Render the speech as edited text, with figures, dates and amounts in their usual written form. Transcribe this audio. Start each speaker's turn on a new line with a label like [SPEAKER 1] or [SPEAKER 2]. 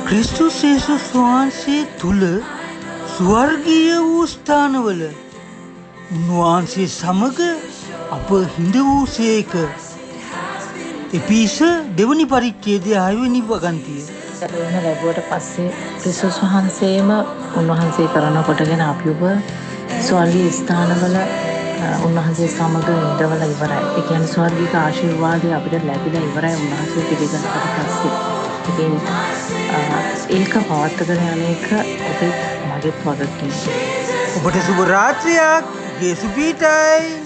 [SPEAKER 1] ක්‍රිස්තුස් යේසුස් වහන්සේ තුල ස්වර්ගීය වූ ස්ථානවල උන්වහන්සේ සමග අප හිඳ වූසේක. එපිස දෙවනි පරිච්ඡේදය 6 වෙනි වගන්තිය.
[SPEAKER 2] සැපයුම ලැබුවට පස්සේ ක්‍රිස්තුස් වහන්සේම උන්වහන්සේ කරන කොටගෙන අපි ඔබ ස්වර්ගීය ස්ථානවල උන්වහන්සේ සමග ඉඳවලා ඉවරයි. ඒ කියන්නේ ස්වර්ගික ආශිර්වාදය අපිට ලැබිලා ඉවරයි උන්වහන්සේ පිළිගන්නට පස්සේ. ඉතින් ඒක පවත්වාගෙන යන එක ඔබේ මගේ වගකීම.
[SPEAKER 1] ඔබට සුබ රාත්‍රියක්. යේසු පීඨයි.